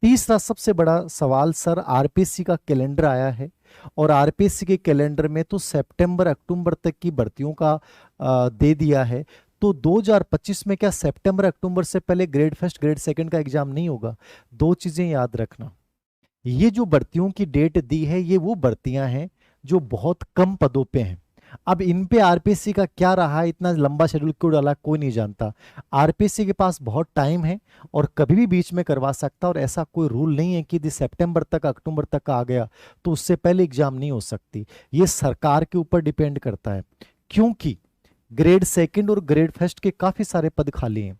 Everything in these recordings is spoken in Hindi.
तीसरा सबसे बड़ा सवाल सर, आरपीएससी का कैलेंडर आया है और आरपीएससी के कैलेंडर में तो सितंबर अक्टूबर तक की भर्तियों का दे दिया है। तो 2025 में क्या सितंबर अक्टूबर से पहले ग्रेड फर्स्ट ग्रेड सेकंड का एग्जाम नहीं होगा? दो चीजें याद रखना, ये जो भर्तियों की डेट दी है ये वो भर्तियां हैं जो बहुत कम पदों पे हैं। अब इन पे आरपीएससी का क्या रहा, इतना लंबा शेड्यूल क्यों डाला, कोई नहीं जानता। आरपीएससी के पास बहुत टाइम है और कभी भी बीच में करवा सकता, और ऐसा कोई रूल नहीं है कि यदि सितंबर तक अक्टूबर तक का आ गया तो उससे पहले एग्जाम नहीं हो सकती। ये सरकार के ऊपर डिपेंड करता है, क्योंकि ग्रेड सेकंड और ग्रेड फर्स्ट के काफी सारे पद खाली हैं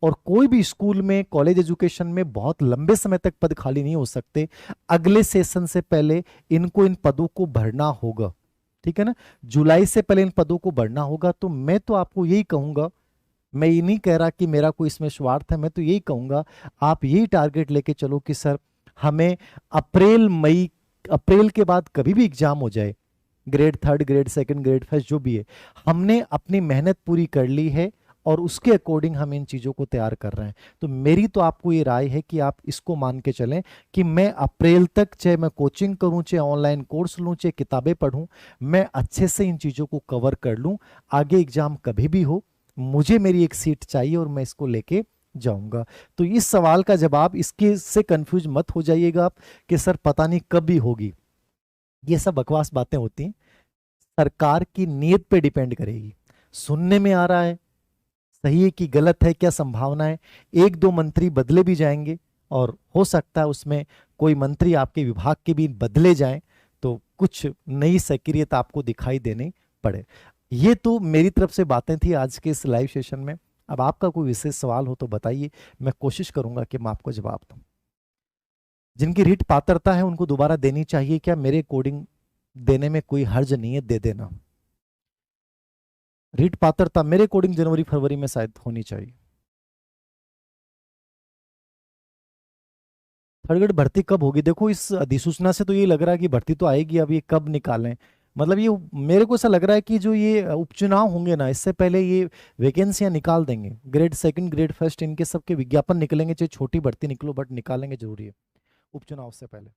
और कोई भी स्कूल में कॉलेज एजुकेशन में बहुत लंबे समय तक पद खाली नहीं हो सकते। अगले सेशन से पहले इनको इन पदों को भरना होगा, ठीक है ना? जुलाई से पहले इन पदों को भरना होगा। तो मैं तो आपको यही कहूंगा, मैं ये नहीं कह रहा कि मेरा कोई इसमें स्वार्थ है, मैं तो यही कहूंगा आप यही टारगेट लेके चलो कि सर हमें अप्रैल के बाद कभी भी एग्जाम हो जाए, grade third grade second grade first जो भी है, हमने अपनी मेहनत पूरी कर ली है और उसके अकॉर्डिंग हम इन चीजों को तैयार कर रहे हैं। तो मेरी तो आपको ये राय है कि आप इसको मान के चलें कि मैं अप्रैल तक, चाहे मैं कोचिंग करूं, चाहे ऑनलाइन कोर्स लूं, चाहे किताबें पढूं, मैं अच्छे से इन चीजों को कवर कर लूं। आगे एग्जाम कभी भी हो, मुझे मेरी एक सीट चाहिए और मैं इसको लेके जाऊंगा। तो इस सवाल का जवाब, इसके से कंफ्यूज मत हो जाइएगा आप कि सर पता नहीं कब भी होगी। ये सब बकवास बातें होती हैं, सरकार की नीयत पे डिपेंड करेगी। सुनने में आ रहा है सही है कि गलत है, क्या संभावना है, एक दो मंत्री बदले भी जाएंगे और हो सकता है उसमें कोई मंत्री आपके विभाग के भी बदले जाएं, तो कुछ नई सक्रियत आपको दिखाई देनी पड़े। ये तो मेरी तरफ से बातें थी आज के इस लाइव सेशन में। अब आपका कोई विशेष सवाल हो तो बताइए, मैं कोशिश करूंगा कि मैं आपको जवाब दूं। जिनकी रीट पात्रता है उनको दोबारा देनी चाहिए क्या? मेरे कोडिंग देने में कोई हर्ज नहीं है, दे देना। रीट पात्रता मेरे कोडिंग जनवरी फरवरी में शायद होनी चाहिए। थर्ड ग्रेड भर्ती कब होगी? देखो इस अधिसूचना से तो ये लग रहा है कि भर्ती तो आएगी, अब ये कब निकालें, मतलब ये मेरे को ऐसा लग रहा है कि जो ये उपचुनाव होंगे ना, इससे पहले ये वैकेंसियां निकाल देंगे। ग्रेड सेकंड ग्रेड फर्स्ट इनके सबके विज्ञापन निकलेंगे, चाहे छोटी भर्ती निकलो, बट निकालेंगे जरूरी है उपचुनाव से पहले।